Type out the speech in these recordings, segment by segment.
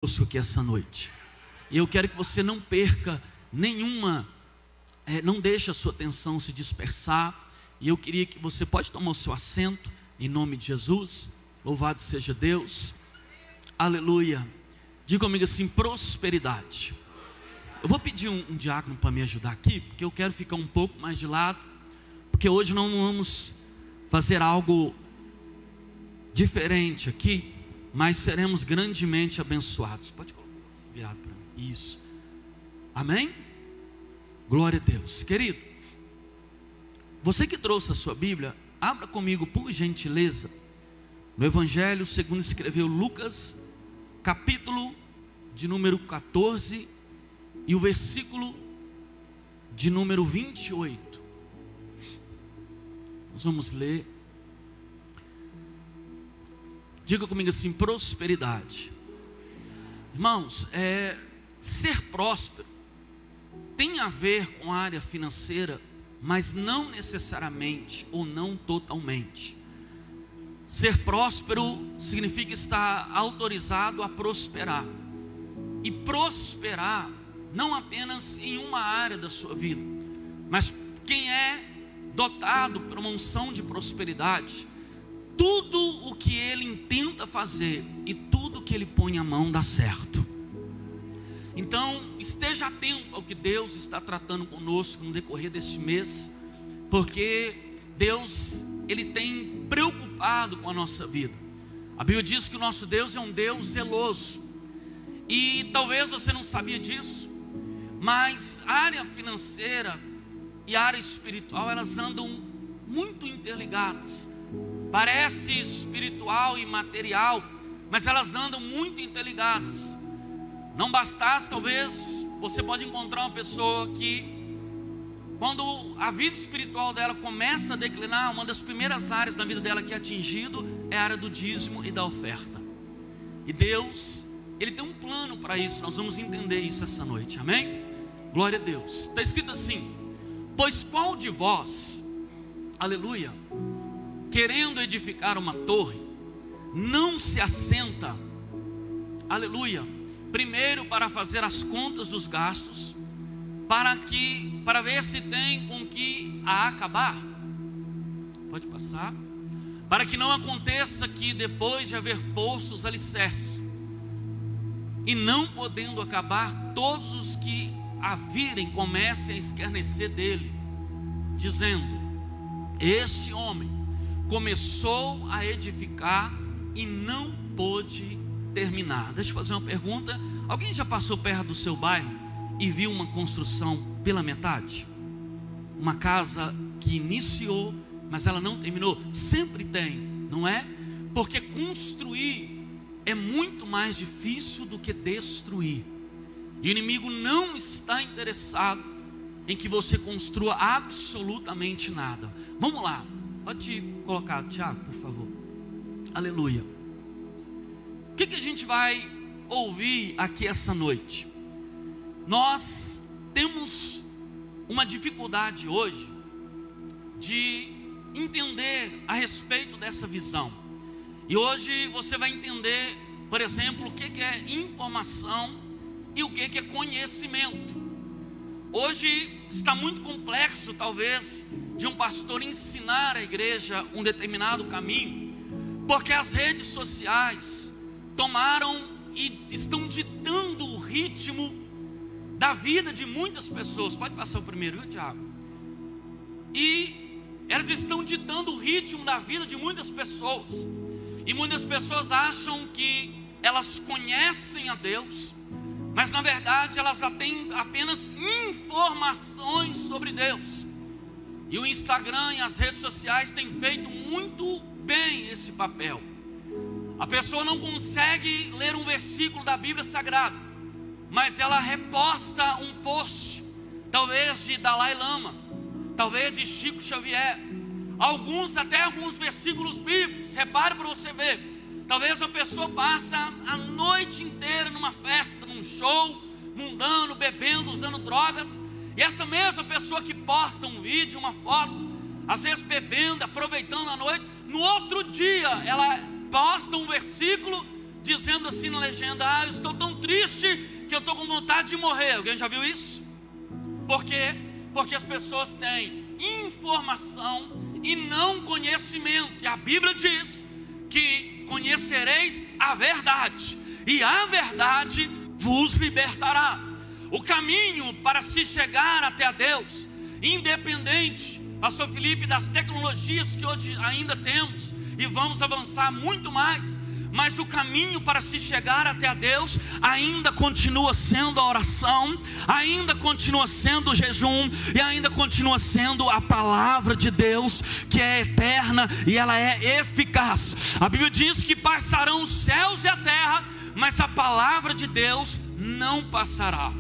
conosco aqui essa noite. E eu quero que você não perca nenhuma, não deixe a sua atenção se dispersar. E eu queria que você pode tomar o seu assento, em nome de Jesus. Louvado seja Deus. Aleluia. Diga comigo assim: prosperidade. Eu vou pedir um diácono para me ajudar aqui, porque eu quero ficar um pouco mais de lado, porque hoje não vamos fazer algo diferente aqui, mas seremos grandemente abençoados. Pode colocar virado para mim. Isso. Amém? Glória a Deus. Querido, você que trouxe a sua Bíblia, abra comigo, por gentileza, no Evangelho segundo escreveu Lucas, capítulo de número 14 e o versículo de número 28. Nós vamos ler. Diga comigo assim: prosperidade. Irmãos, ser próspero tem a ver com a área financeira, mas não necessariamente ou não totalmente. Ser próspero significa estar autorizado a prosperar. E prosperar não apenas em uma área da sua vida, mas quem é dotado por uma unção de prosperidade, tudo o que ele intenta fazer e tudo que ele põe a mão dá certo. Então esteja atento ao que Deus está tratando conosco no decorrer deste mês, porque Deus, Ele tem preocupado com a nossa vida. A Bíblia diz que o nosso Deus é um Deus zeloso. E talvez você não sabia disso, mas a área financeira e a área espiritual, elas andam muito interligadas. Parece espiritual e material, mas elas andam muito interligadas. Não bastasse, talvez você pode encontrar uma pessoa que, quando a vida espiritual dela começa a declinar, uma das primeiras áreas da vida dela que é atingido é a área do dízimo e da oferta. E Deus, Ele tem um plano para isso. Nós vamos entender isso essa noite, amém? Glória a Deus. Está escrito assim: pois qual de vós, aleluia, querendo edificar uma torre, não se assenta, aleluia, primeiro para fazer as contas dos gastos, para ver se tem com que a acabar? Pode passar. Para que não aconteça que depois de haver posto os alicerces, e não podendo acabar, todos os que a virem comecem a escarnecer dele, dizendo: este homem começou a edificar e não pôde terminar. Deixa eu fazer uma pergunta: alguém já passou perto do seu bairro e viu uma construção pela metade? Uma casa que iniciou, mas ela não terminou? Sempre tem, não é? Porque construir é muito mais difícil do que destruir. E o inimigo não está interessado em que você construa absolutamente nada. Vamos lá, pode colocar, Tiago, por favor. Aleluia. O que a gente vai ouvir aqui essa noite? Nós temos uma dificuldade hoje de entender a respeito dessa visão. E hoje você vai entender, por exemplo, o que é informação e o que é conhecimento. Hoje está muito complexo, talvez, de um pastor ensinar a igreja um determinado caminho, porque as redes sociais tomaram e estão ditando o ritmo da vida de muitas pessoas. Pode passar o primeiro, viu, Tiago? E elas estão ditando o ritmo da vida de muitas pessoas. E muitas pessoas acham que elas conhecem a Deus, mas na verdade elas têm apenas informações sobre Deus. E o Instagram e as redes sociais têm feito muito bem esse papel. A pessoa não consegue ler um versículo da Bíblia Sagrada, mas ela reposta um post, talvez de Dalai Lama, talvez de Chico Xavier, até alguns versículos bíblicos. Repare para você ver. Talvez uma pessoa passa a noite inteira numa festa, num show, mundano, bebendo, usando drogas, e essa mesma pessoa que posta um vídeo, uma foto, às vezes bebendo, aproveitando a noite, no outro dia ela posta um versículo dizendo assim na legenda: ah, eu estou tão triste que eu estou com vontade de morrer. Alguém já viu isso? Por quê? Porque as pessoas têm informação e não conhecimento. E a Bíblia diz que conhecereis a verdade, e a verdade vos libertará. O caminho para se chegar até a Deus, independente, pastor Felipe, das tecnologias que hoje ainda temos, e vamos avançar muito mais, mas o caminho para se chegar até a Deus ainda continua sendo a oração, ainda continua sendo o jejum, e ainda continua sendo a palavra de Deus, que é eterna e ela é eficaz. A Bíblia diz que passarão os céus e a terra, mas a palavra de Deus não passará.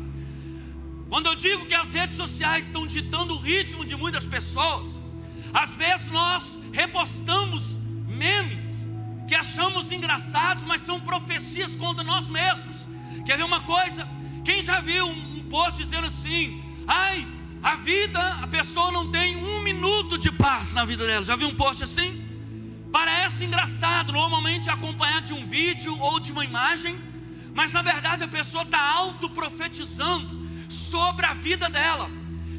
Quando eu digo que as redes sociais estão ditando o ritmo de muitas pessoas, às vezes nós repostamos memes que achamos engraçados, mas são profecias contra nós mesmos. Quer ver uma coisa? Quem já viu um post dizendo assim: ai, a pessoa não tem 1 minuto de paz na vida dela? Já viu um post assim? Parece engraçado, normalmente acompanhado de um vídeo ou de uma imagem, mas na verdade a pessoa está autoprofetizando sobre a vida dela.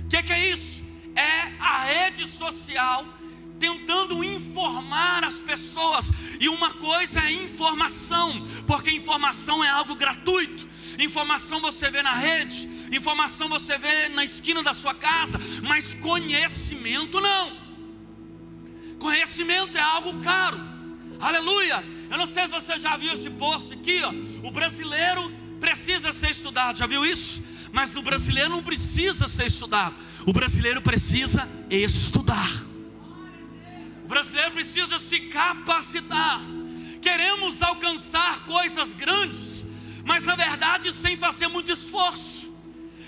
O que é isso? É a rede social tentando informar as pessoas. E uma coisa é informação, porque informação é algo gratuito. Informação você vê na rede, informação você vê na esquina da sua casa, mas conhecimento não. Conhecimento é algo caro. Aleluia. Eu não sei se você já viu esse post aqui, ó. O brasileiro precisa ser estudado. Já viu isso? Mas o brasileiro não precisa ser estudado. O brasileiro precisa estudar. O brasileiro precisa se capacitar. Queremos alcançar coisas grandes, mas na verdade sem fazer muito esforço.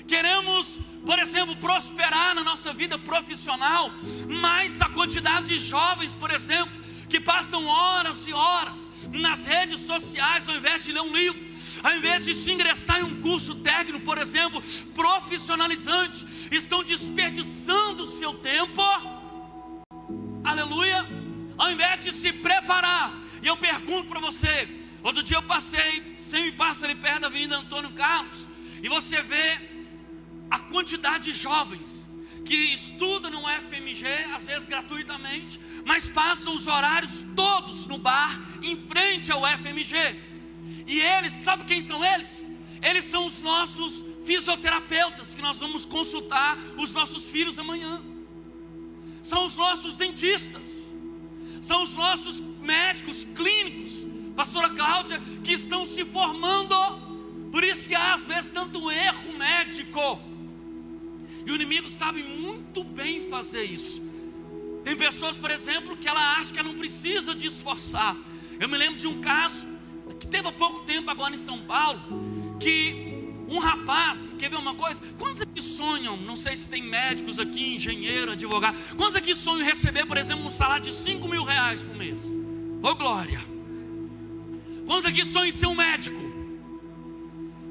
Queremos, por exemplo, prosperar na nossa vida profissional, mas a quantidade de jovens, por exemplo, que passam horas e horas nas redes sociais, ao invés de ler um livro, ao invés de se ingressar em um curso técnico, por exemplo, profissionalizante, estão desperdiçando o seu tempo. Aleluia. Ao invés de se preparar. E eu pergunto para você, outro dia eu passei, sempre passa ali perto da Avenida Antônio Carlos, e você vê a quantidade de jovens que estudam no FMG, às vezes gratuitamente, mas passam os horários todos no bar, em frente ao FMG. E eles, sabe quem são eles? Eles são os nossos fisioterapeutas, que nós vamos consultar os nossos filhos amanhã. São os nossos dentistas, são os nossos médicos clínicos, pastora Cláudia, que estão se formando. Por isso que há às vezes tanto erro médico, e o inimigo sabe muito bem fazer isso. Tem pessoas, por exemplo, que ela acha que ela não precisa de esforçar. Eu me lembro de um caso que teve há pouco tempo agora em São Paulo, que um rapaz, quer ver uma coisa? Quantos aqui sonham, não sei se tem médicos aqui, engenheiro, advogado, quantos aqui sonham receber, por exemplo, um salário de R$5.000 por mês? Ô glória! Quantos aqui sonham em ser um médico?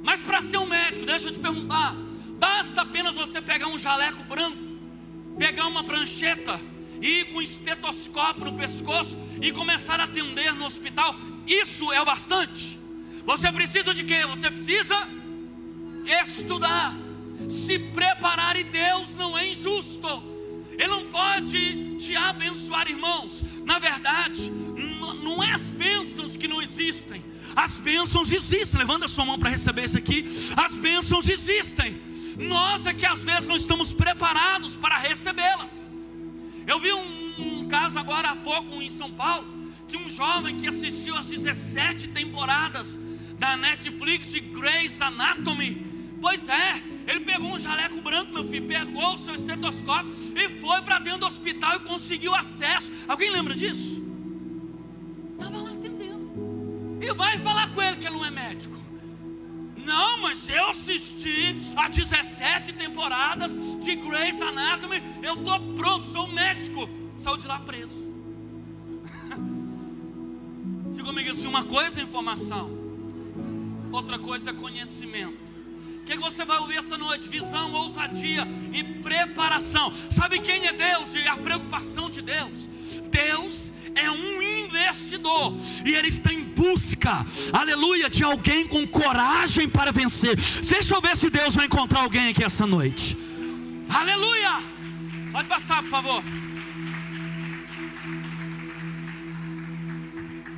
Mas para ser um médico, deixa eu te perguntar, basta apenas você pegar um jaleco branco, pegar uma prancheta, e ir com um estetoscópio no pescoço e começar a atender no hospital? Isso é o bastante? Você precisa de quê? Você precisa estudar, se preparar, e Deus não é injusto. Ele não pode te abençoar, irmãos. Na verdade, não é as bênçãos que não existem. As bênçãos existem. Levanta a sua mão para receber isso aqui. As bênçãos existem. Nós é que às vezes não estamos preparados para recebê-las. Eu vi um caso agora há pouco em São Paulo, que um jovem que assistiu às 17 temporadas da Netflix de Grey's Anatomy. Pois é, ele pegou um jaleco branco, meu filho, pegou o seu estetoscópio e foi para dentro do hospital e conseguiu acesso. Alguém lembra disso? Estava lá atendendo. E vai falar com ele que ele não é médico. Não, mas eu assisti a 17 temporadas de Grey's Anatomy, eu estou pronto, sou médico. Saiu de lá preso. Diga comigo assim, uma coisa é informação, outra coisa é conhecimento. O que você vai ouvir essa noite? Visão, ousadia e preparação. Sabe quem é Deus e a preocupação de Deus? Deus é um investidor, e ele está em busca, aleluia, de alguém com coragem para vencer. Deixa eu ver se Deus vai encontrar alguém aqui essa noite. Aleluia. Pode passar, por favor.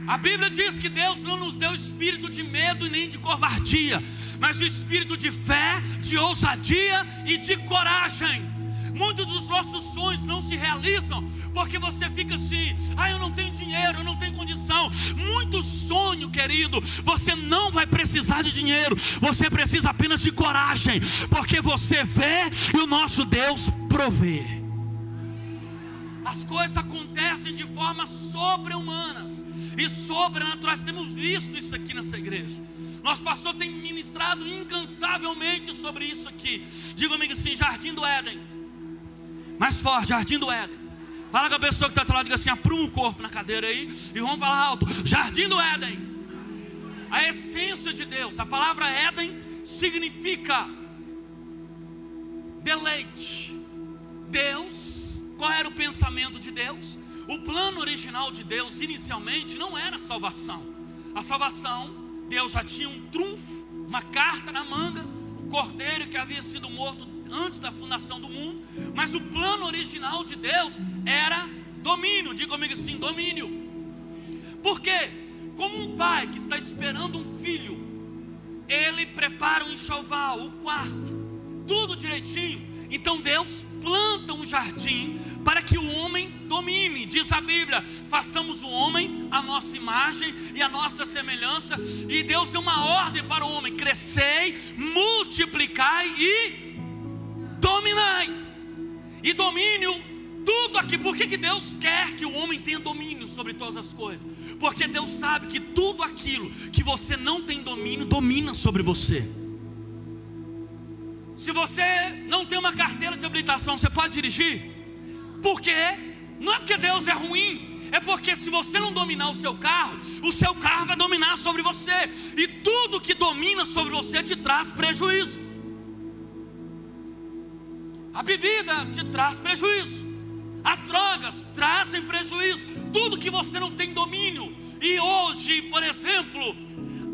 A Bíblia diz que Deus não nos deu espírito de medo e nem de covardia, mas o espírito de fé, de ousadia e de coragem. Muitos dos nossos sonhos não se realizam porque você fica assim: eu não tenho dinheiro, eu não tenho condição. Muito sonho, querido, você não vai precisar de dinheiro, você precisa apenas de coragem, porque você vê e o nosso Deus provê. As coisas acontecem de formas sobre-humanas e sobrenaturais. Temos visto isso aqui nessa igreja. Nosso pastor tem ministrado incansavelmente sobre isso aqui. Diga comigo assim: Jardim do Éden. Mais forte, Jardim do Éden. Fala com a pessoa que está ao lado, diga assim: apruma o corpo na cadeira aí e vamos falar alto: Jardim do Éden. A essência de Deus. A palavra Éden significa deleite. Deus, qual era o pensamento de Deus? O plano original de Deus inicialmente não era a salvação. A salvação, Deus já tinha um trunfo, uma carta na manga, o cordeiro que havia sido morto antes da fundação do mundo. Mas o plano original de Deus era domínio. Diga comigo assim: domínio. Por quê? Como um pai que está esperando um filho, ele prepara um enxoval, o quarto, tudo direitinho. Então Deus planta um jardim para que o homem domine. Diz a Bíblia: façamos o homem à nossa imagem e à nossa semelhança. E Deus deu uma ordem para o homem: crescei, multiplicai e dominai. E domínio, tudo aqui. Por que Deus quer que o homem tenha domínio sobre todas as coisas? Porque Deus sabe que tudo aquilo que você não tem domínio, domina sobre você. Se você não tem uma carteira de habilitação, você pode dirigir? Por quê? Não é porque Deus é ruim, é porque se você não dominar o seu carro vai dominar sobre você. E tudo que domina sobre você te traz prejuízo. A bebida te traz prejuízo, as drogas trazem prejuízo, tudo que você não tem domínio. E hoje, por exemplo,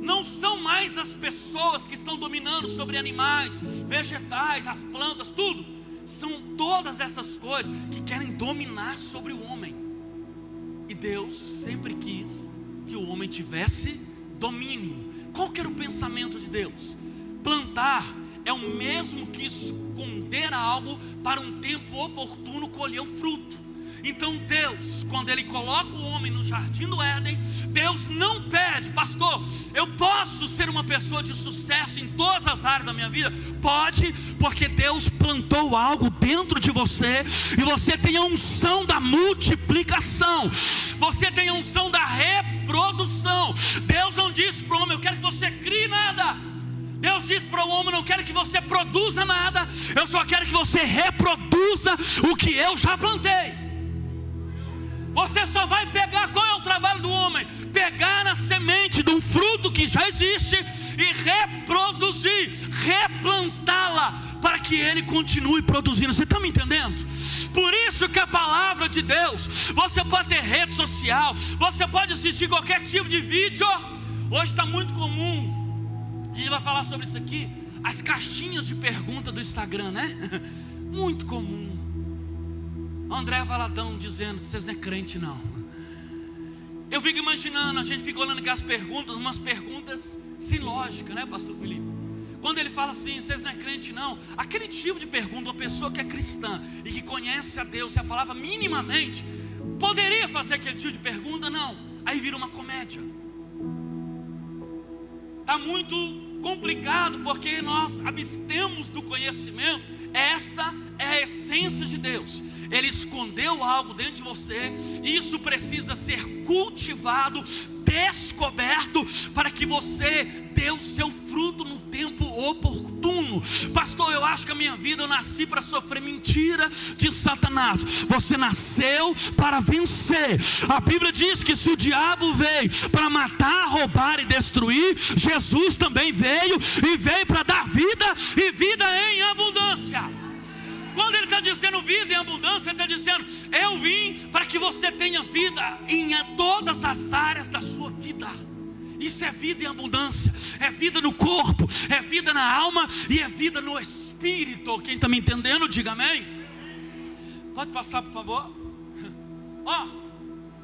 não são mais as pessoas que estão dominando sobre animais, vegetais, as plantas, tudo. São todas essas coisas que querem dominar sobre o homem. E Deus sempre quis que o homem tivesse domínio. Qual que era o pensamento de Deus? Plantar é o mesmo que esconder algo para um tempo oportuno colher um fruto. Então Deus, quando Ele coloca o homem no Jardim do Éden, Deus não pede: pastor, eu posso ser uma pessoa de sucesso em todas as áreas da minha vida? Pode, porque Deus plantou algo dentro de você, e você tem a unção da multiplicação, você tem a unção da reprodução. Deus não disse para o homem: eu quero que você crie nada. Deus diz para o homem: não quero que você produza nada, eu só quero que você reproduza o que eu já plantei. Você só vai pegar, qual é o trabalho do homem? Pegar a semente de um fruto que já existe e reproduzir, replantá-la, para que ele continue produzindo. Você está me entendendo? Por isso que a palavra de Deus, você pode ter rede social, você pode assistir qualquer tipo de vídeo. Hoje está muito comum, a gente vai falar sobre isso aqui, as caixinhas de pergunta do Instagram, né? Muito comum. André Valadão dizendo: vocês não é crente não. Eu fico imaginando, a gente fica olhando aquelas perguntas, umas perguntas sem lógica, né, pastor Felipe? Quando ele fala assim: vocês não é crente não, aquele tipo de pergunta, uma pessoa que é cristã e que conhece a Deus e a palavra minimamente, poderia fazer aquele tipo de pergunta? Não. Aí vira uma comédia. Está muito complicado, porque nós abstemos do conhecimento. Esta é a essência de Deus. Ele escondeu algo dentro de você, e isso precisa ser cultivado, descoberto, para que você dê o seu fruto no tempo oportuno. Pastor, eu acho que a minha vida, eu nasci para sofrer. Mentira de Satanás. Você nasceu para vencer. A Bíblia diz que se o diabo veio para matar, roubar e destruir, Jesus também veio, e veio para dar vida, e vida em abundância. Quando quando ele está dizendo vida em abundância, ele está dizendo: eu vim para que você tenha vida em todas as áreas da sua vida. Isso é vida em abundância, é vida no corpo, é vida na alma e é vida no espírito. Quem está me entendendo, diga amém. Pode passar, por favor.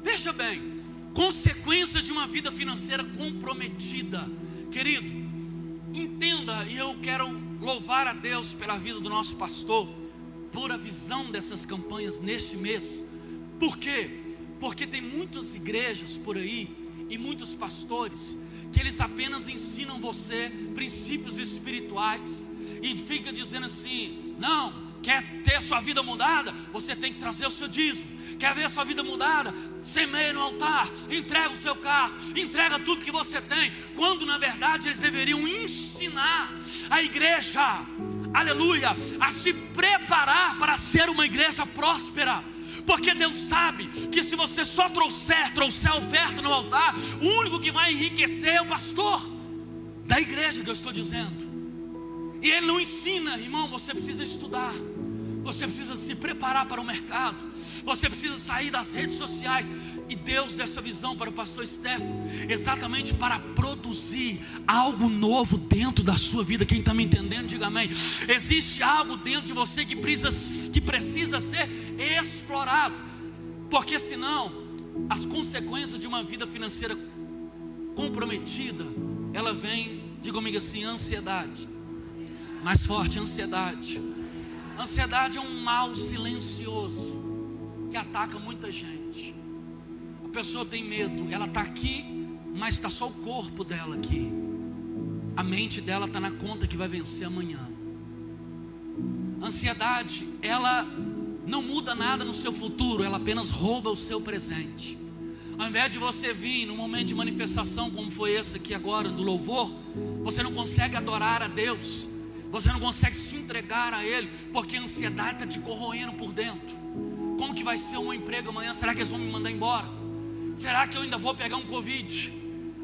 Veja bem, consequências de uma vida financeira comprometida. Querido, entenda, e eu quero louvar a Deus pela vida do nosso pastor, por a visão dessas campanhas neste mês. Por quê? Porque tem muitas igrejas por aí e muitos pastores que eles apenas ensinam você princípios espirituais e fica dizendo assim: não, quer ter sua vida mudada, você tem que trazer o seu dízimo. Quer ver a sua vida mudada? Semeia no altar, entrega o seu carro, entrega tudo que você tem. Quando na verdade eles deveriam ensinar a igreja, aleluia, a se preparar para ser uma igreja próspera. Porque Deus sabe que se você só trouxer a oferta no altar, o único que vai enriquecer é o pastor da igreja que eu estou dizendo. E ele não ensina, irmão, você precisa estudar. Você precisa se preparar para o mercado. Você precisa sair das redes sociais. E Deus deu essa visão para o pastor Stefano, exatamente para produzir algo novo dentro da sua vida. Quem está me entendendo, diga amém. Existe algo dentro de você que precisa ser explorado. Porque senão, as consequências de uma vida financeira comprometida, ela vem, diga comigo assim, ansiedade. Mais forte, ansiedade. Ansiedade é um mal silencioso que ataca muita gente. A pessoa tem medo, ela está aqui, mas está só o corpo dela aqui. A mente dela está na conta que vai vencer amanhã. Ansiedade, ela não muda nada no seu futuro, ela apenas rouba o seu presente. Ao invés de você vir num momento de manifestação como foi esse aqui agora, do louvor, você não consegue adorar a Deus. Você não consegue se entregar a Ele, porque a ansiedade está te corroendo por dentro. Como que vai ser um emprego amanhã? Será que eles vão me mandar embora? Será que eu ainda vou pegar um Covid?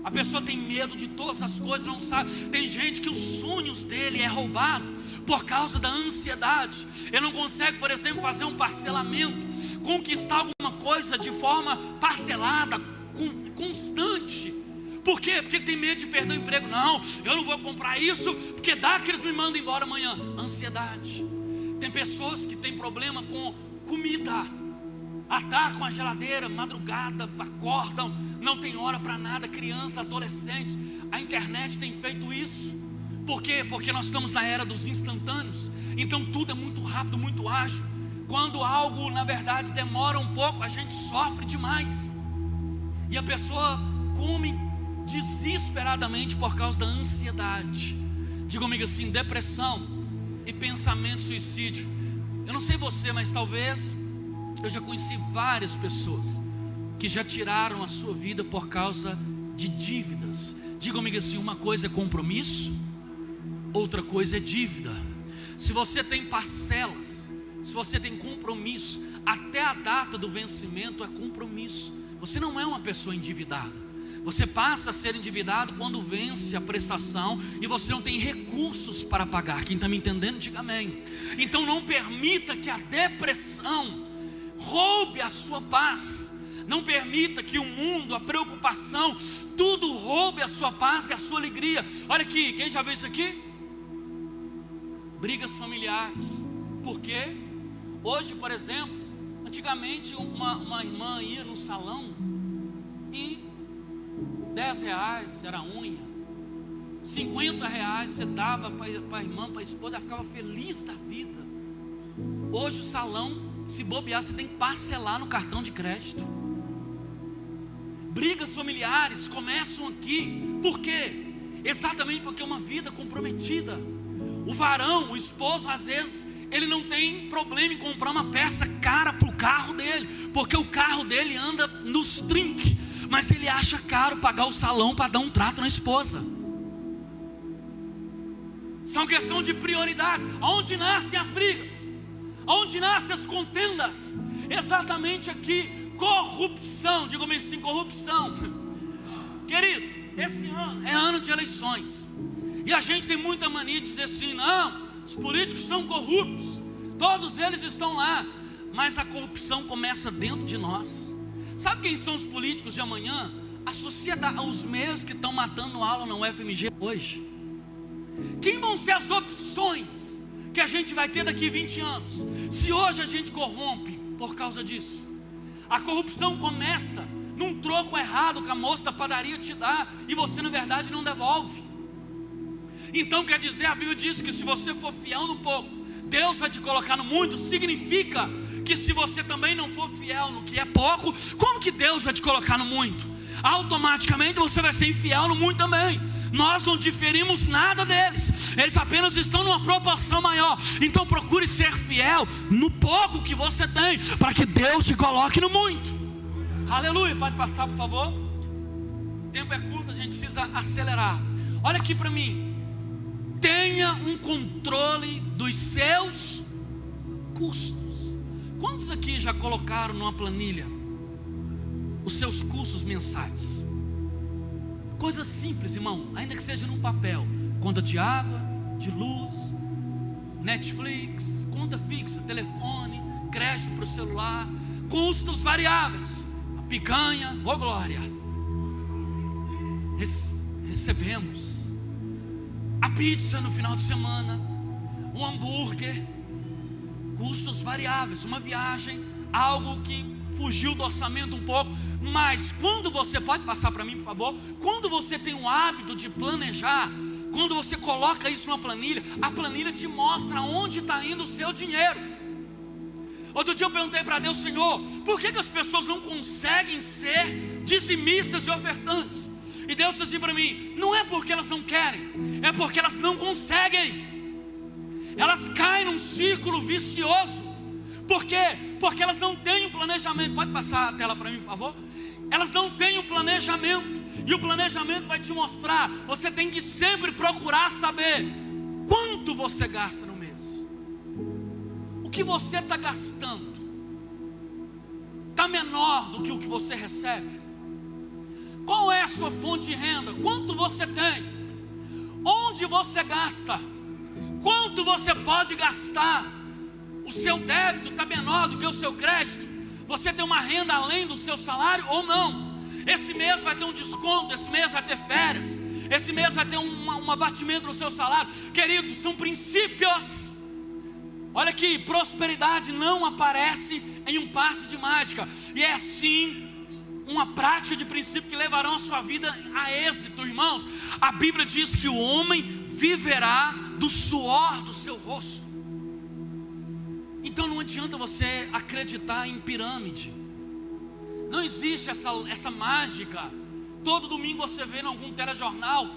A pessoa tem medo de todas as coisas, não sabe. Tem gente que os sonhos dele é roubado por causa da ansiedade. Ele não consegue, por exemplo, fazer um parcelamento, conquistar alguma coisa de forma parcelada, constante. Por quê? Porque ele tem medo de perder o emprego. Não, eu não vou comprar isso, porque dá que eles me mandam embora amanhã. Ansiedade. Tem pessoas que têm problema com comida, atacam a geladeira, madrugada, acordam, não tem hora para nada. Crianças, adolescentes, a internet tem feito isso. Por quê? Porque nós estamos na era dos instantâneos. Então tudo é muito rápido, muito ágil. Quando algo na verdade demora um pouco, a gente sofre demais. E a pessoa come desesperadamente por causa da ansiedade. Diga comigo assim, depressão e pensamento suicídio. Eu não sei você, mas talvez eu já conheci várias pessoas que já tiraram a sua vida por causa de dívidas. Diga comigo assim, uma coisa é compromisso, outra coisa é dívida. Se você tem parcelas, se você tem compromisso, até a data do vencimento é compromisso. Você não é uma pessoa endividada. Você passa a ser endividado quando vence a prestação e você não tem recursos para pagar. Quem está me entendendo, diga amém. Então não permita que a depressão roube a sua paz. Não permita que o mundo, a preocupação, tudo roube a sua paz e a sua alegria. Olha aqui, quem já viu isso aqui? Brigas familiares. Por quê? Hoje, por exemplo, antigamente uma irmã ia no salão e R$10 era a unha, R$50 você dava para a irmã, para a esposa, ela ficava feliz da vida. Hoje o salão, se bobear, você tem que parcelar no cartão de crédito. Brigas familiares começam aqui. Por quê? Exatamente porque é uma vida comprometida. O varão, o esposo, às vezes ele não tem problema em comprar uma peça cara para o carro dele, porque o carro dele anda nos trinques, mas ele acha caro pagar o salão para dar um trato na esposa. São questão de prioridade. Aonde nascem as brigas? Aonde nascem as contendas? Exatamente aqui. Corrupção. Diga-me assim, corrupção. Querido, esse ano é ano de eleições. E a gente tem muita mania de dizer assim, não, os políticos são corruptos. Todos eles estão lá, mas a corrupção começa dentro de nós. Sabe quem são os políticos de amanhã? A sociedade, os mesmos que estão matando aula na UFMG hoje. Quem vão ser as opções que a gente vai ter daqui 20 anos? Se hoje a gente corrompe por causa disso. A corrupção começa num troco errado que a moça da padaria te dá e você na verdade não devolve. Então quer dizer, a Bíblia diz que se você for fiel no pouco, Deus vai te colocar no muito. Significa que se você também não for fiel no que é pouco, como que Deus vai te colocar no muito? Automaticamente você vai ser infiel no muito também. Nós não diferimos nada deles, eles apenas estão numa proporção maior. Então procure ser fiel no pouco que você tem, para que Deus te coloque no muito. Aleluia, pode passar por favor. O tempo é curto, a gente precisa acelerar. Olha aqui para mim. Tenha um controle dos seus custos. Quantos aqui já colocaram numa planilha os seus custos mensais? Coisas simples, irmão, ainda que seja num papel. Conta de água, de luz, Netflix, conta fixa, telefone, crédito para o celular, custos variáveis. A picanha, ô glória, recebemos. A pizza no final de semana, um hambúrguer, custos variáveis, uma viagem, algo que fugiu do orçamento um pouco. Mas quando você, pode passar para mim por favor, quando você tem o hábito de planejar, quando você coloca isso numa planilha, a planilha te mostra onde está indo o seu dinheiro. Outro dia eu perguntei para Deus: Senhor, por que as pessoas não conseguem ser dizimistas e ofertantes? E Deus disse assim para mim: não é porque elas não querem, é porque elas não conseguem. Elas caem num círculo vicioso. Por quê? Porque elas não têm um planejamento. Pode passar a tela para mim, por favor? Elas não têm um planejamento. E o planejamento vai te mostrar. Você tem que sempre procurar saber quanto você gasta no mês. O que você está gastando está menor do que o que você recebe? Qual é a sua fonte de renda? Quanto você tem? Onde você gasta? Quanto você pode gastar? O seu débito está menor do que o seu crédito? Você tem uma renda além do seu salário ou não? Esse mês vai ter um desconto, esse mês vai ter férias, esse mês vai ter um abatimento no seu salário. Queridos, são princípios. Olha aqui, prosperidade não aparece em um passe de mágica. E é sim uma prática de princípio que levarão a sua vida a êxito, irmãos. A Bíblia diz que o homem viverá do suor do seu rosto. Então não adianta você acreditar em pirâmide. Não existe essa mágica. Todo domingo você vê em algum telejornal,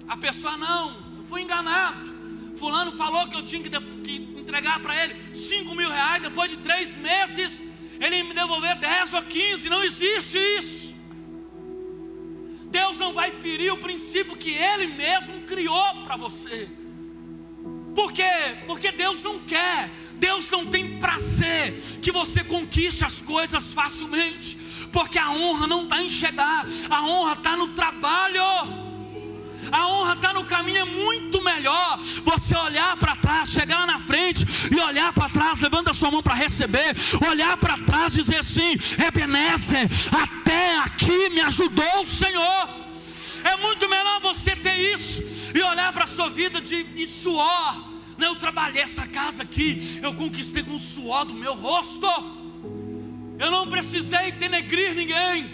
a pessoa: não, eu fui enganado. Fulano falou que eu tinha que entregar para ele 5 mil reais. Depois de 3 meses ele me devolver 10 ou 15. Não existe isso. Deus não vai ferir o princípio que Ele mesmo criou para você. Por quê? Porque Deus não quer, Deus não tem prazer que você conquiste as coisas facilmente. Porque a honra não está em chegar, a honra está no trabalho. A honra está no caminho. É muito melhor você olhar para trás, chegar lá na frente e olhar para trás, levando a sua mão para receber, olhar para trás e dizer assim: Ebenezer, até aqui me ajudou o Senhor. É muito melhor você ter isso e olhar para a sua vida de suor. Não, eu trabalhei essa casa aqui, eu conquistei com o suor do meu rosto. Eu não precisei denegrir ninguém,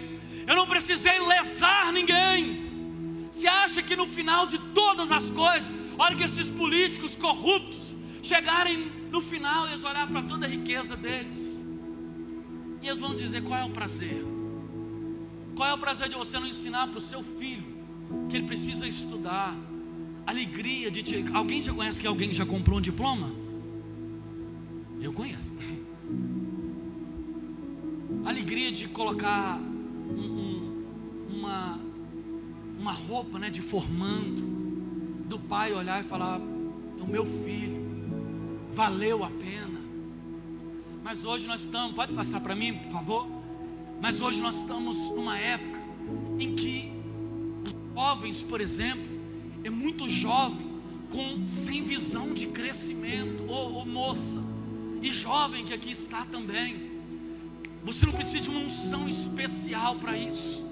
eu não precisei lesar ninguém. Você acha que no final de todas as coisas, olha que esses políticos corruptos chegarem no final, eles olharem para toda a riqueza deles e eles vão dizer: qual é o prazer? Qual é o prazer de você não ensinar para o seu filho que ele precisa estudar? Alegria de te... Alguém já conhece que alguém já comprou um diploma? Eu conheço. Alegria de colocar uma roupa, né, de formando, do pai olhar e falar: o meu filho, valeu a pena. Mas hoje nós estamos, pode passar para mim, por favor? Mas hoje nós estamos numa época em que os jovens, por exemplo, é muito jovem sem visão de crescimento. Ô moça, E jovem que aqui está também, você não precisa de uma unção especial para isso.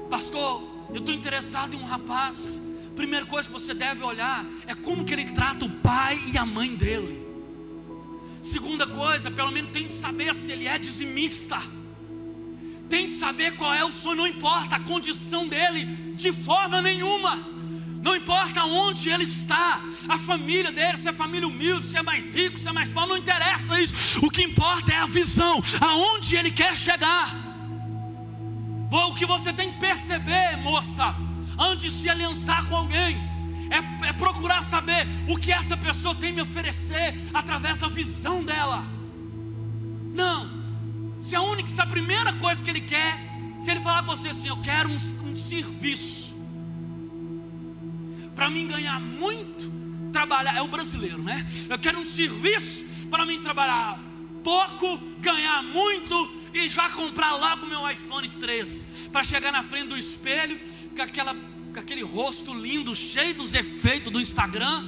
Pastor, eu estou interessado em um rapaz. Primeira coisa que você deve olhar é como que ele trata o pai e a mãe dele. Segunda coisa, pelo menos tem de saber se ele é dizimista. Tem de saber qual é o sonho, não importa a condição dele, de forma nenhuma. Não importa onde ele está, a família dele, se é família humilde, se é mais rico, se é mais pobre, não interessa isso. O que importa é a visão, aonde ele quer chegar. O que você tem que perceber, moça, antes de se aliançar com alguém, é procurar saber o que essa pessoa tem me oferecer através da visão dela. Não, se a primeira coisa que ele quer, se ele falar para você assim, eu quero um serviço para mim ganhar muito, trabalhar, é o brasileiro, né? Eu quero um serviço para mim trabalhar pouco, ganhar muito e já comprar logo meu iPhone 13, para chegar na frente do espelho com aquele rosto lindo, cheio dos efeitos do Instagram.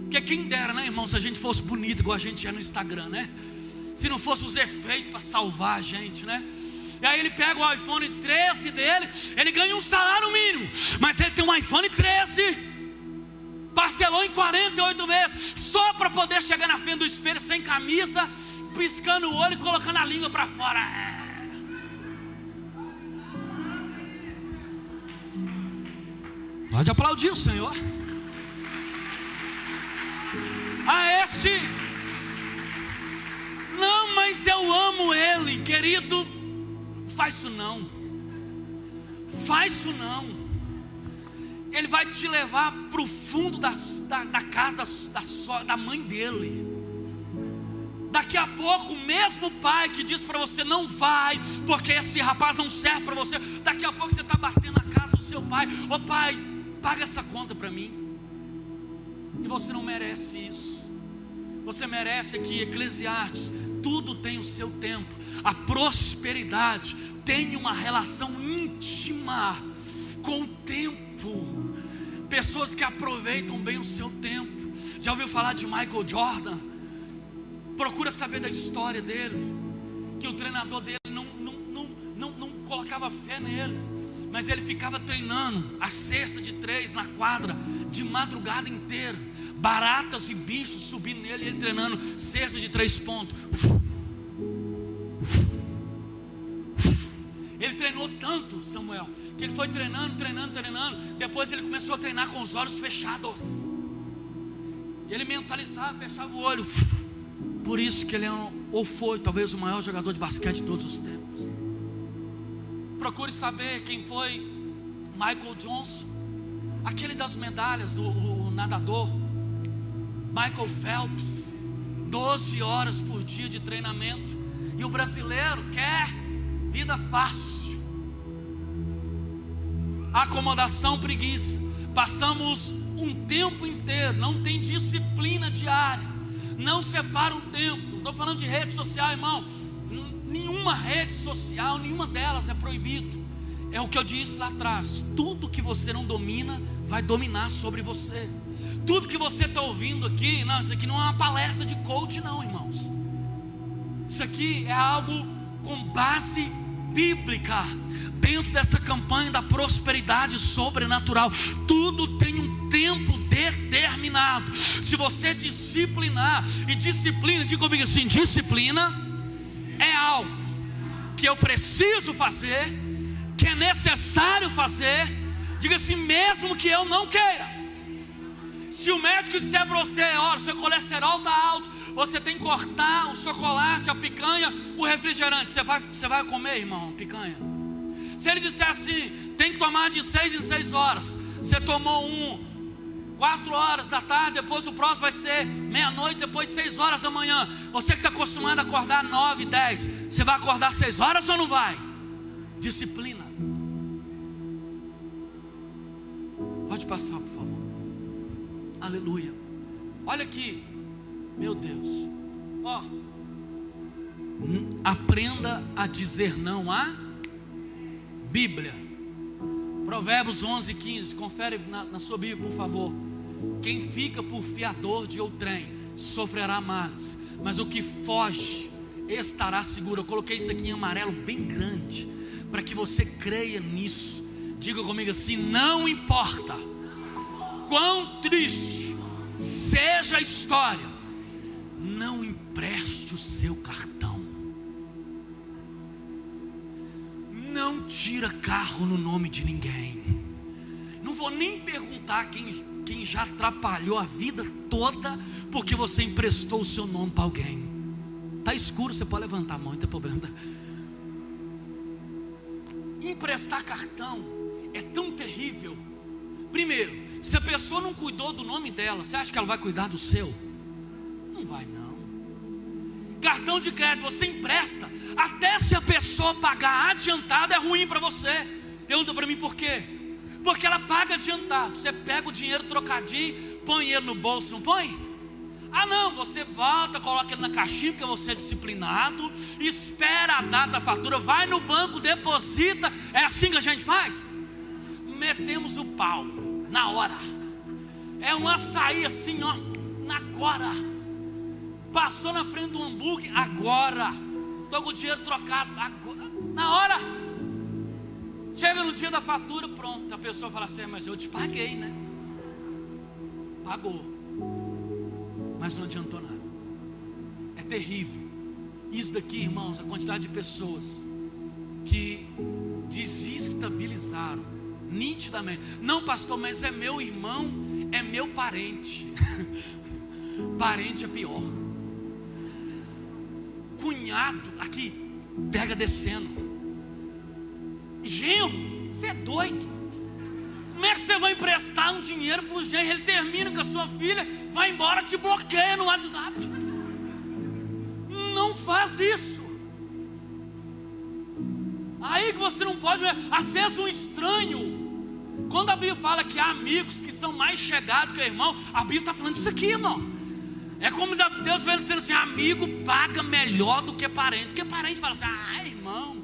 Porque quem dera, né, irmão, se a gente fosse bonito igual a gente é no Instagram, né? Se não fosse os efeitos para salvar a gente, né? E aí ele pega o iPhone 13 dele, ele ganha um salário mínimo, mas ele tem um iPhone 13, parcelou em 48 vezes, só para poder chegar na frente do espelho sem camisa, piscando o olho e colocando a língua para fora. Pode aplaudir o Senhor. Esse, não, mas eu amo ele, querido. Faz isso não. Faz isso não. Ele vai te levar para o fundo da casa da mãe dele. Daqui a pouco o mesmo pai que diz para você não vai, porque esse rapaz não serve para você, daqui a pouco você está batendo na casa do seu pai. Ô pai, paga essa conta para mim. E você não merece isso. Você merece aqui, Eclesiastes, tudo tem o seu tempo. A prosperidade tem uma relação íntima com o tempo. Pessoas que aproveitam bem o seu tempo. Já ouviu falar de Michael Jordan? Procura saber da história dele, que o treinador dele não colocava fé nele, mas ele ficava treinando a cesta de 3 na quadra de madrugada inteira, baratas e bichos subindo nele, e ele treinando cesta de 3 pontos. Ele treinou tanto, Samuel, que ele foi treinando. Depois ele começou a treinar com os olhos fechados. Ele mentalizava, fechava o olho. Por isso que ele foi talvez o maior jogador de basquete de todos os tempos. Procure saber quem foi Michael Johnson, aquele das medalhas, do nadador Michael Phelps. 12 horas por dia de treinamento. E o brasileiro quer vida fácil, acomodação, preguiça. Passamos um tempo inteiro, não tem disciplina diária, não separa um tempo. Estou falando de rede social, irmão. Nenhuma rede social, nenhuma delas é proibido. É o que eu disse lá atrás. Tudo que você não domina vai dominar sobre você. Tudo que você está ouvindo aqui, não, isso aqui não é uma palestra de coach não, irmãos. Isso aqui é algo com base bíblica, dentro dessa campanha da prosperidade sobrenatural. Tudo tem um tempo determinado. Se você disciplinar, e disciplina, diga comigo assim, disciplina é algo que eu preciso fazer, que é necessário fazer. Diga assim, mesmo que eu não queira. Se o médico disser para você, olha, seu colesterol está alto, você tem que cortar o chocolate, a picanha, o refrigerante, você vai comer, irmão, picanha? Se ele disser assim, tem que tomar de 6 em 6 horas, você tomou 4 horas da tarde, depois o próximo vai ser meia-noite, depois 6 horas da manhã. Você que está acostumado a acordar 9, 10, você vai acordar 6 horas ou não vai? Disciplina. Pode passar, por favor. Aleluia. Olha aqui, meu Deus. Ó, aprenda a dizer não à Bíblia. Provérbios 11:15. Confere na sua Bíblia, por favor. Quem fica por fiador de outrem sofrerá males, mas o que foge estará seguro. Eu coloquei isso aqui em amarelo bem grande, para que você creia nisso. Diga comigo assim: não importa quão triste seja a história, não empreste o seu cartão. Não tira carro no nome de ninguém. Não vou nem perguntar quem já atrapalhou a vida toda porque você emprestou o seu nome para alguém. Está escuro, você pode levantar a mão, não tem problema. Emprestar cartão é tão terrível. Primeiro, se a pessoa não cuidou do nome dela, você acha que ela vai cuidar do seu? Não vai não. Cartão de crédito você empresta, até se a pessoa pagar adiantado é ruim para você. Pergunta para mim por quê? Porque ela paga adiantado. Você pega o dinheiro trocadinho, põe ele no bolso, não põe? Ah não, você volta, coloca ele na caixinha, porque você é disciplinado, espera a data da fatura, vai no banco, deposita. É assim que a gente faz? Metemos o pau na hora. É um açaí assim, ó, agora. Passou na frente do hambúrguer, agora. Estou com o dinheiro trocado, agora. Na hora. Chega no dia da fatura, pronto. A pessoa fala assim: mas eu te paguei, né? Pagou, mas não adiantou nada. É terrível. Isso daqui, irmãos, a quantidade de pessoas que desestabilizaram nitidamente. Não, pastor, mas é meu irmão, é meu parente. Parente é pior. Cunhado, aqui, pega descendo. Genro, você é doido. Como é que você vai emprestar um dinheiro para o genro? Ele termina com a sua filha, vai embora, te bloqueia no WhatsApp. Não faz isso. Aí que você não pode. Às vezes um estranho, quando a Bíblia fala que há amigos que são mais chegados que o irmão, a Bíblia está falando isso aqui, irmão. É como Deus vendo sendo assim: amigo paga melhor do que parente. Porque parente fala assim: ah, irmão,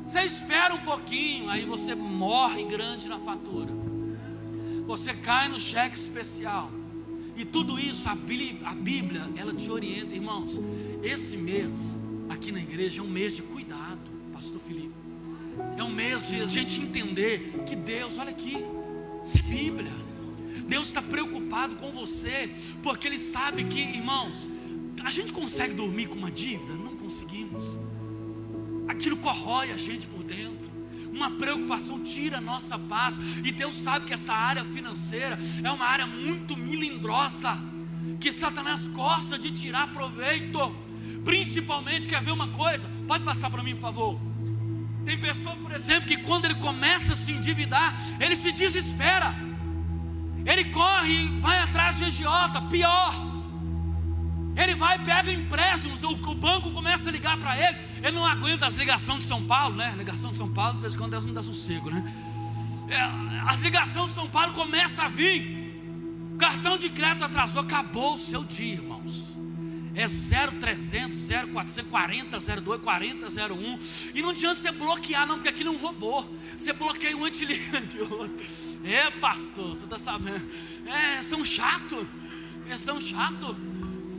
você espera um pouquinho, aí você morre grande na fatura, você cai no cheque especial. E tudo isso, a Bíblia, ela te orienta, irmãos. Esse mês, aqui na igreja, é um mês de cuidado, pastor Felipe. É um mês de a gente entender que Deus, olha aqui, isso é Bíblia. Deus está preocupado com você, porque Ele sabe que, irmãos, a gente consegue dormir com uma dívida? Não conseguimos. Aquilo corrói a gente por dentro. Uma preocupação tira a nossa paz. E Deus sabe que essa área financeira é uma área muito melindrosa, que Satanás gosta de tirar proveito. Principalmente, quer ver uma coisa? Pode passar para mim, por favor. Tem pessoa, por exemplo, que quando ele começa a se endividar, ele se desespera. Ele corre e vai atrás de agiota. Pior, ele vai e pega empréstimos. O banco começa a ligar para ele. Ele não aguenta as ligações de São Paulo, né? Ligação de São Paulo, de vez em quando Deus não dá sossego, né? As ligações de São Paulo começam a vir. Cartão de crédito atrasou, acabou o seu dia, irmãos. É 0300, 0440, 02, 40, 01. E não adianta você bloquear, não, porque aqui não roubou. Você bloqueia um e liga de outro. Pastor, você está sabendo? São chato. São chato.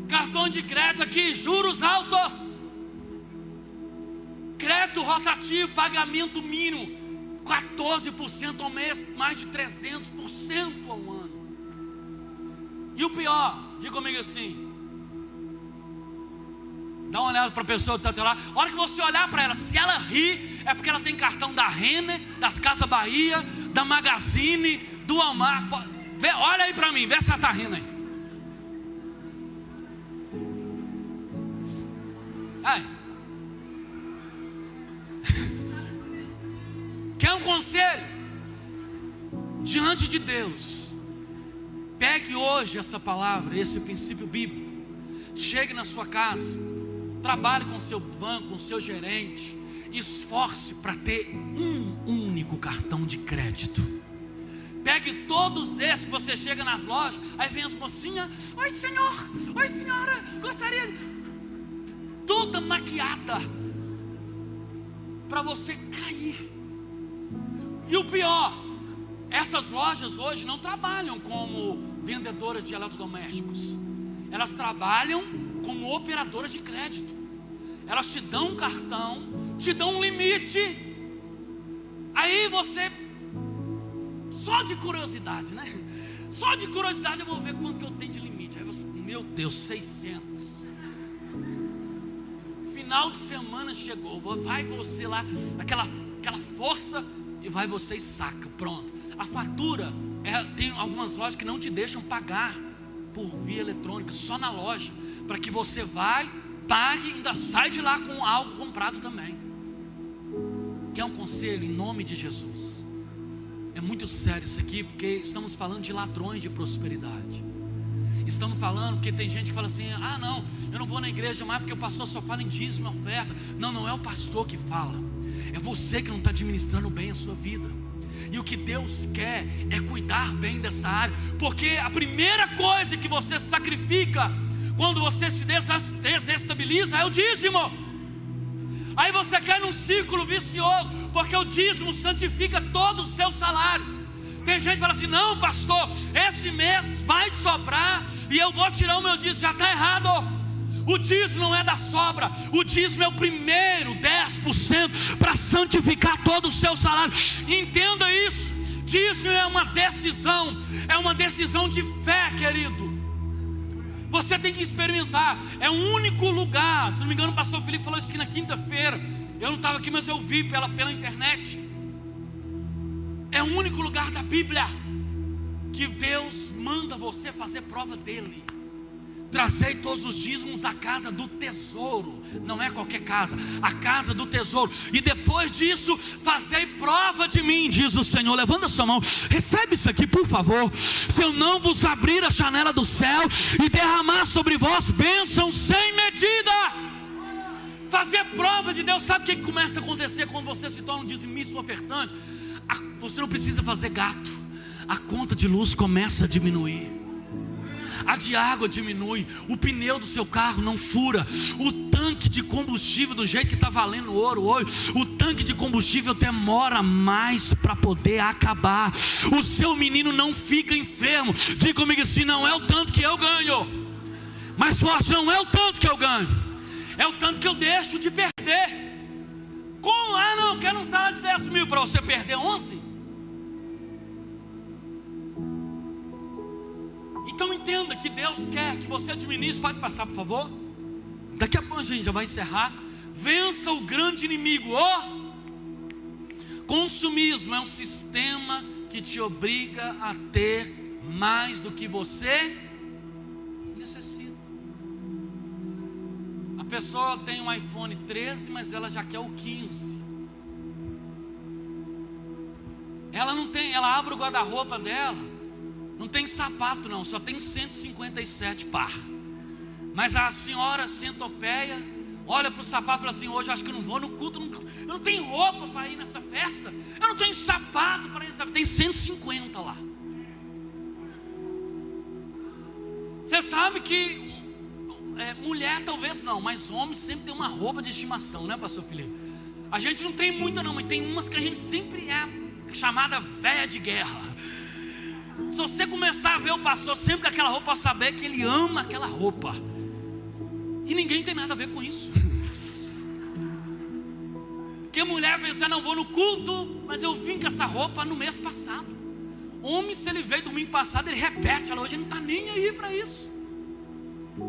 Cartão de crédito aqui, juros altos. Crédito rotativo, pagamento mínimo 14% ao mês, mais de 300% ao ano. E o pior, diga comigo assim, dá uma olhada para a pessoa que está até lá. A hora que você olhar para ela, se ela rir, é porque ela tem cartão da Renner, das Casas Bahia, da Magazine, do Walmart. Olha aí para mim, vê se ela está rindo aí. Ai. Quer um conselho? Diante de Deus, pegue hoje essa palavra, esse princípio bíblico. Chegue na sua casa, trabalhe com o seu banco, com o seu gerente. Esforce para ter um único cartão de crédito. Pegue todos esses que você chega nas lojas, aí vem as mocinhas: oi senhor, oi senhora, gostaria de... toda maquiada, para você cair. E o pior, essas lojas hoje não trabalham como vendedoras de eletrodomésticos. Elas trabalham como operadoras de crédito. Elas te dão um cartão, te dão um limite. Aí você, só de curiosidade, né? Só de curiosidade eu vou ver quanto que eu tenho de limite. Aí você, meu Deus, 600. Final de semana chegou, vai você lá, aquela força, e vai você e saca, pronto. A fatura, tem algumas lojas que não te deixam pagar por via eletrônica, só na loja, para que você vai, pague e ainda sai de lá com algo comprado também. Quer um conselho em nome de Jesus? É muito sério isso aqui, porque estamos falando de ladrões de prosperidade. Estamos falando, porque tem gente que fala assim: ah não, eu não vou na igreja mais porque o pastor só fala em dízimo e oferta. Não é o pastor que fala, é você que não está administrando bem a sua vida. E o que Deus quer é cuidar bem dessa área, porque a primeira coisa que você sacrifica quando você se desestabiliza é o dízimo. Aí você cai num círculo vicioso, porque o dízimo santifica todo o seu salário. Tem gente que fala assim: não pastor, esse mês vai sobrar e eu vou tirar o meu dízimo. Já está errado. O dízimo não é da sobra, o dízimo é o primeiro 10% para santificar todo o seu salário. Entenda isso. Dízimo é uma decisão de fé, querido. Você tem que experimentar. É o único lugar, se não me engano o pastor Felipe falou isso aqui na quinta-feira, eu não estava aqui, mas eu vi pela internet. É o único lugar da Bíblia que Deus manda você fazer prova dele. Trazei todos os dízimos à casa do tesouro. Não é qualquer casa, a casa do tesouro. E depois disso, fazei prova de mim, diz o Senhor. Levanta a sua mão, recebe isso aqui por favor. Se eu não vos abrir a janela do céu e derramar sobre vós bênçãos sem medida. Fazer prova de Deus. Sabe o que começa a acontecer quando você se torna um dizimista, um ofertante? Você não precisa fazer gato. A conta de luz começa a diminuir, a de água diminui, o pneu do seu carro não fura, o tanque de combustível, do jeito que está valendo ouro hoje, o tanque de combustível demora mais para poder acabar. O seu menino não fica enfermo. Diga comigo assim: não é o tanto que eu ganho. Mais forte: não é o tanto que eu ganho, é o tanto que eu deixo de perder. Como? Ah não, eu quero um salário de 10 mil para você perder 11? Então entenda que Deus quer que você administre. Pode passar por favor. Daqui a pouco a gente já vai encerrar. Vença o grande inimigo. Consumismo é um sistema que te obriga a ter mais do que você necessita. A pessoa tem um iPhone 13, mas ela já quer o 15. Ela não tem, ela abre o guarda-roupa dela, não tem sapato não, só tem 157 par. Mas a senhora centopeia olha para o sapato e fala assim: hoje acho que eu não vou no culto, eu não tenho roupa para ir nessa festa, eu não tenho sapato para ir nessa festa. Tem 150 lá. Você sabe que mulher talvez não, mas homem sempre tem uma roupa de estimação, né pastor Felipe? A gente não tem muita não, mas tem umas que a gente sempre é chamada véia de guerra. Se você começar a ver o pastor sempre com aquela roupa, saber que ele ama aquela roupa. E ninguém tem nada a ver com isso. Porque mulher vê assim: não vou no culto, mas eu vim com essa roupa no mês passado. Homem, se ele veio domingo passado, ele repete ela hoje, ele não está nem aí para isso.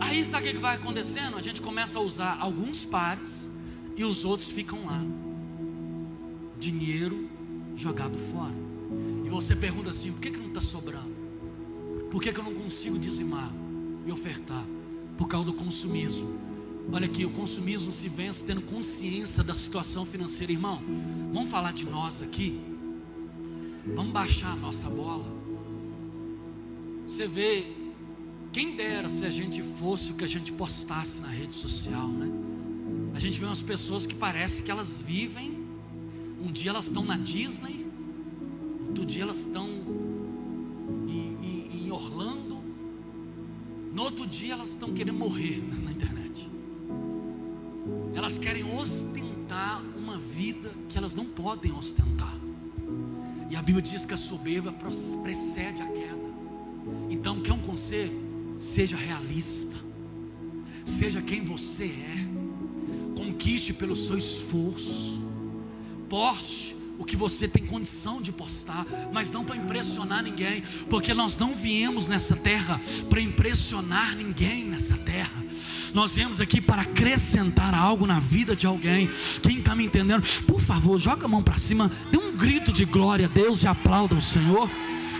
Aí sabe o que vai acontecendo? A gente começa a usar alguns pares e os outros ficam lá. Dinheiro jogado fora. E você pergunta assim: por que não está sobrando? Por que eu não consigo dizimar e ofertar? Por causa do consumismo. Olha aqui, o consumismo se vence tendo consciência da situação financeira. Irmão, vamos falar de nós aqui. Vamos baixar a nossa bola. Você vê, quem dera se a gente fosse o que a gente postasse na rede social, né? A gente vê umas pessoas que parece que elas vivem. Um dia elas estão na Disney, outro dia elas estão em Orlando, no outro dia elas estão querendo morrer na internet. Elas querem ostentar uma vida que elas não podem ostentar. E a Bíblia diz que a soberba precede a queda. Então, quer um conselho? Seja realista. Seja quem você é. Conquiste pelo seu esforço. Poste o que você tem condição de postar, mas não para impressionar ninguém, porque nós não viemos nessa terra para impressionar ninguém nessa terra. Nós viemos aqui para acrescentar algo na vida de alguém. Quem está me entendendo, por favor, joga a mão para cima, dê um grito de glória a Deus e aplauda o Senhor.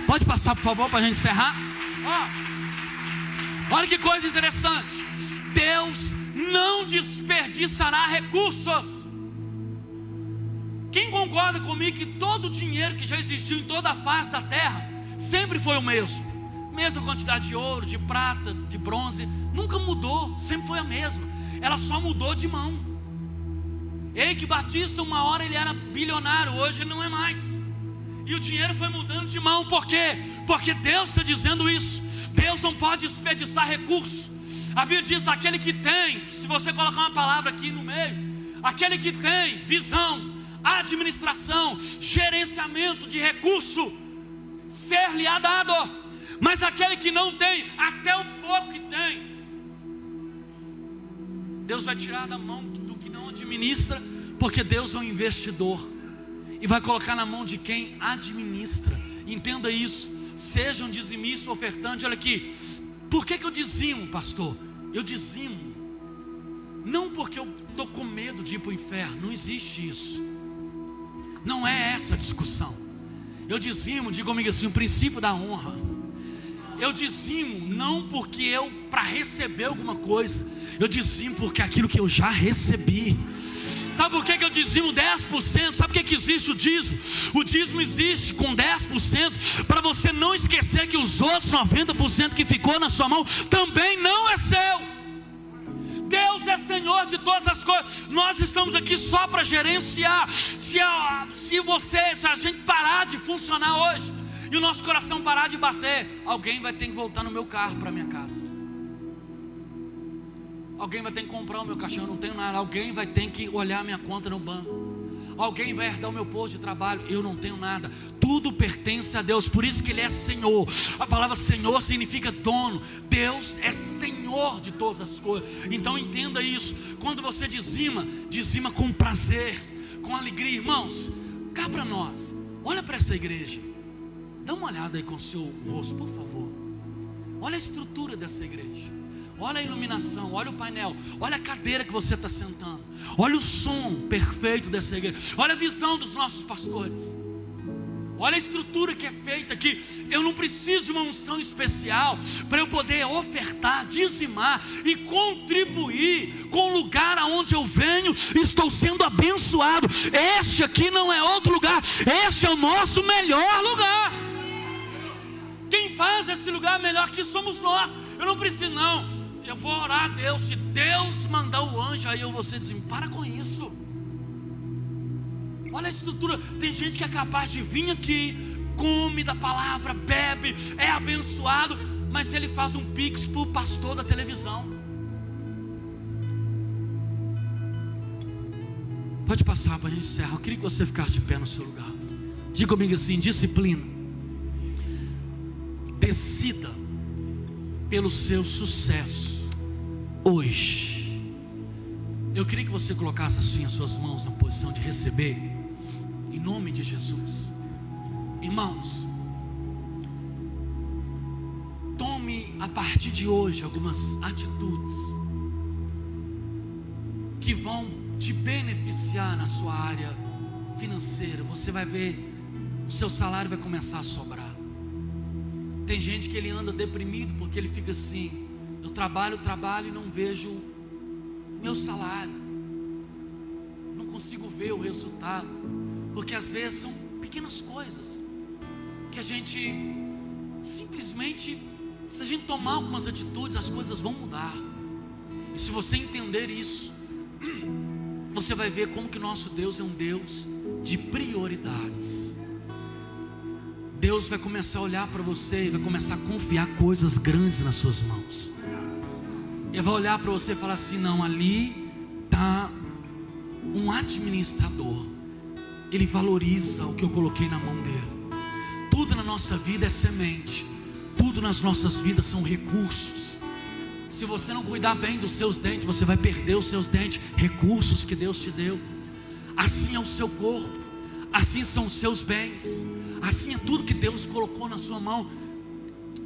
Pode passar, por favor, para a gente encerrar. Olha que coisa interessante. Deus não desperdiçará recursos. Quem concorda comigo que todo o dinheiro que já existiu em toda a face da terra sempre foi o mesmo? Mesma quantidade de ouro, de prata, de bronze, nunca mudou, sempre foi a mesma. Ela só mudou de mão. Eike Batista, uma hora ele era bilionário, hoje ele não é mais. E o dinheiro foi mudando de mão, por quê? Porque Deus está dizendo isso. Deus não pode desperdiçar recursos. A Bíblia diz: aquele que tem, se você colocar uma palavra aqui no meio, aquele que tem visão, administração, gerenciamento de recurso, ser-lhe-á dado. Mas aquele que não tem, até o pouco que tem, Deus vai tirar da mão do que não administra, porque Deus é um investidor e vai colocar na mão de quem administra. Entenda isso. Seja um dizimista, ofertante. Olha aqui, por que eu dizimo, pastor? Eu dizimo não porque eu estou com medo de ir para o inferno. Não existe isso. Não é essa a discussão. Eu dizimo, diga comigo assim, o princípio da honra. Eu dizimo não porque eu para receber alguma coisa. Eu dizimo porque aquilo que eu já recebi. Sabe por que eu dizimo 10%? Sabe por que existe o dízimo? O dízimo existe com 10% para você não esquecer que os outros 90% que ficou na sua mão também não é seu. Deus é Senhor de todas as coisas. Nós estamos aqui só para gerenciar. Se a gente parar de funcionar hoje e o nosso coração parar de bater, alguém vai ter que voltar no meu carro para minha casa. Alguém vai ter que comprar o meu caixão, eu não tenho nada. Alguém vai ter que olhar a minha conta no banco. Alguém vai herdar o meu posto de trabalho, eu não tenho nada. Tudo pertence a Deus, por isso que Ele é Senhor. A palavra Senhor significa dono. Deus é Senhor de todas as coisas. Então entenda isso. Quando você dizima, dizima com prazer, com alegria. Irmãos, cá para nós, olha para essa igreja. Dá uma olhada aí com o seu rosto, por favor. Olha a estrutura dessa igreja. Olha a iluminação, olha o painel, olha a cadeira que você está sentando, olha o som perfeito dessa igreja, olha a visão dos nossos pastores, olha a estrutura que é feita aqui. Eu não preciso de uma unção especial para eu poder ofertar, dizimar e contribuir com o lugar aonde eu venho. Estou sendo abençoado. Este aqui não é outro lugar, este é o nosso melhor lugar. Quem faz esse lugar melhor que somos nós. Eu não preciso não. Eu vou orar a Deus. Se Deus mandar o anjo, aí eu vou ser dizimado. Para com isso. Olha a estrutura. Tem gente que é capaz de vir aqui, come da palavra, bebe, é abençoado, mas ele faz um pix para o pastor da televisão. Pode passar para a gente encerrar. Eu queria que você ficasse de pé no seu lugar. Diga comigo assim: disciplina. Decida pelo seu sucesso hoje. Eu queria que você colocasse assim as suas mãos na posição de receber, em nome de Jesus. Irmãos, tome a partir de hoje algumas atitudes que vão te beneficiar na sua área financeira. Você vai ver, o seu salário vai começar a sobrar. Tem gente que ele anda deprimido porque ele fica assim: eu trabalho e não vejo meu salário, não consigo ver o resultado, porque às vezes são pequenas coisas que a gente simplesmente, se a gente tomar algumas atitudes, as coisas vão mudar. E se você entender isso, você vai ver como que nosso Deus é um Deus de prioridades. Deus vai começar a olhar para você e vai começar a confiar coisas grandes nas suas mãos. Ele vai olhar para você e falar assim: não, ali está um administrador. Ele valoriza o que eu coloquei na mão dele. Tudo na nossa vida é semente. Tudo nas nossas vidas são recursos. Se você não cuidar bem dos seus dentes, você vai perder os seus dentes, recursos que Deus te deu. Assim é o seu corpo, assim são os seus bens, assim é tudo que Deus colocou na sua mão.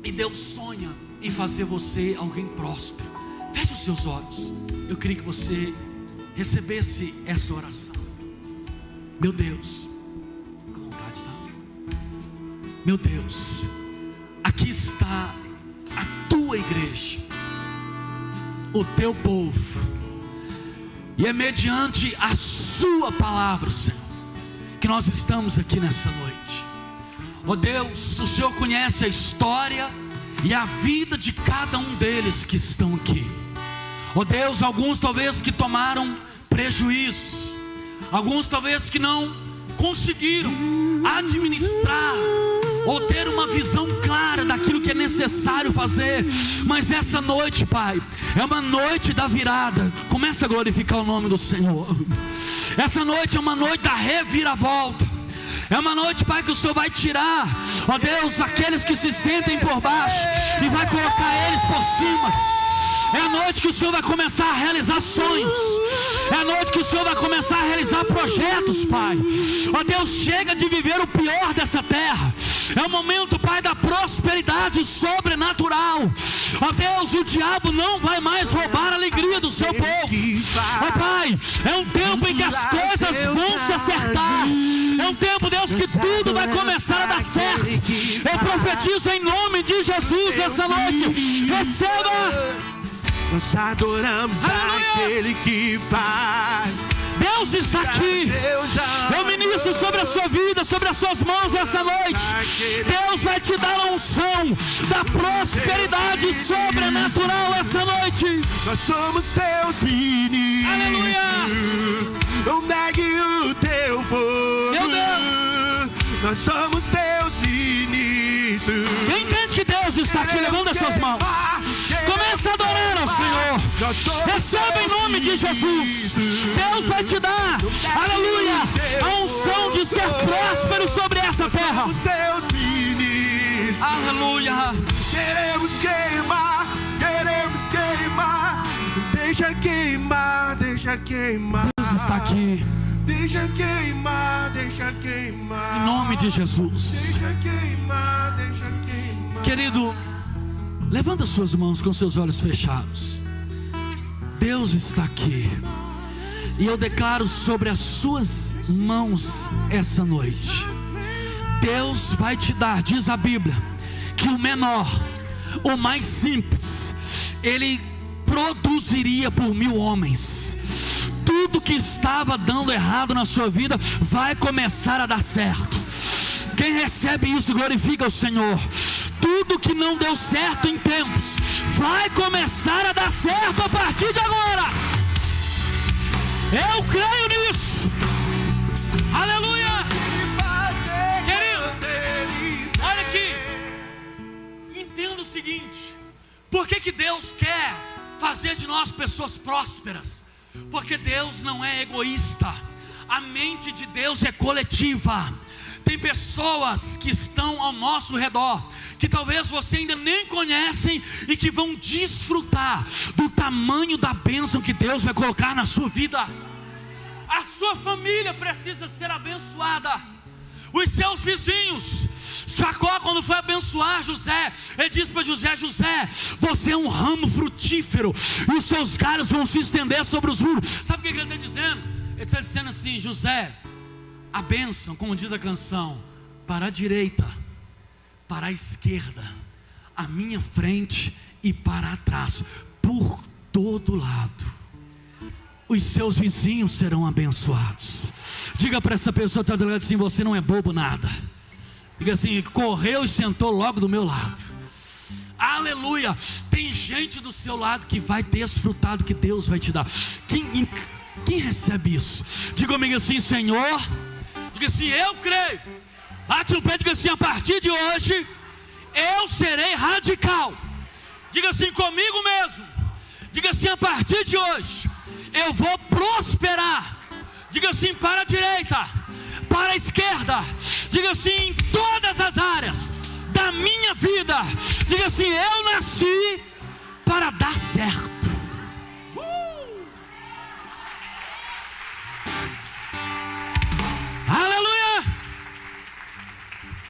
E Deus sonha em fazer você alguém próspero. Feche os seus olhos. Eu queria que você recebesse essa oração. Meu Deus, com vontade, tá? Meu Deus, aqui está a tua igreja, o teu povo, e é mediante a sua palavra, Senhor, que nós estamos aqui nessa noite. Ó Deus, o Senhor conhece a história e a vida de cada um deles que estão aqui. Ó Deus, alguns talvez que tomaram prejuízos, alguns talvez que não conseguiram administrar ou ter uma visão clara daquilo que é necessário fazer. Mas essa noite, Pai, é uma noite da virada. Começa a glorificar o nome do Senhor. Essa noite é uma noite da reviravolta. É uma noite, Pai, que o Senhor vai tirar, ó Deus, aqueles que se sentem por baixo e vai colocar eles por cima. É a noite que o Senhor vai começar a realizar sonhos. É a noite que o Senhor vai começar a realizar projetos, Pai. Ó Deus, chega de viver o pior dessa terra. É o momento, Pai, da prosperidade sobrenatural. Ó Deus, o diabo não vai mais roubar a alegria do seu povo. Ó Pai, é um tempo em que as coisas vão se acertar. É um tempo, Deus, que tudo vai começar a dar certo. Eu profetizo em nome de Jesus nessa noite. Receba. Nós adoramos aquele que faz. Deus está aqui. Eu ministro sobre a sua vida, sobre as suas mãos essa noite. Deus vai te dar a unção da prosperidade sobrenatural essa noite. Nós somos teus filhos. Aleluia. Não negue o teu fogo. Meu Deus. Nós somos teus filhos. Quem entende que Deus está aqui? Levanta as suas mãos. Começa a adorar ao Senhor. Receba em nome de Jesus. Deus vai te dar, aleluia, a unção de ser próspero sobre essa terra. Aleluia. Queremos queimar, queremos queimar. Deixa queimar, deixa queimar. Deus está aqui. Deixa queimar, deixa queimar. Em nome de Jesus. Deixa queimar, deixa queimar. Querido, levanta suas mãos com seus olhos fechados. Deus está aqui. E eu declaro sobre as suas mãos essa noite. Deus vai te dar, diz a Bíblia, que o menor, o mais simples, ele produziria por 1000 homens. Tudo que estava dando errado na sua vida vai começar a dar certo. Quem recebe isso glorifica o Senhor. Tudo que não deu certo em tempos vai começar a dar certo a partir de agora. Eu creio nisso. Aleluia. Querido, olha aqui. Entenda o seguinte: por que Deus quer fazer de nós pessoas prósperas? Porque Deus não é egoísta. A mente de Deus é coletiva. Tem pessoas que estão ao nosso redor, que talvez você ainda nem conhecem, e que vão desfrutar do tamanho da bênção que Deus vai colocar na sua vida. A sua família precisa ser abençoada. Os seus vizinhos. Jacó, quando foi abençoar José, ele disse para José: José, você é um ramo frutífero, e os seus galhos vão se estender sobre os muros. Sabe o que ele está dizendo? Ele está dizendo assim: José, a bênção, como diz a canção, para a direita, para a esquerda, à minha frente e para trás, por todo lado, os seus vizinhos serão abençoados. Diga para essa pessoa que está do lado assim: você não é bobo nada. Diga assim: correu e sentou logo do meu lado. Aleluia. Tem gente do seu lado que vai desfrutar do que Deus vai te dar. Quem recebe isso? Diga comigo assim: Senhor. Diga assim: eu creio. Bate no pé, diga assim: a partir de hoje eu serei radical. Diga assim comigo mesmo. Diga assim: a partir de hoje eu vou prosperar. Diga assim: para a direita, para a esquerda. Diga assim: em todas as áreas da minha vida. Diga assim: eu nasci para dar certo.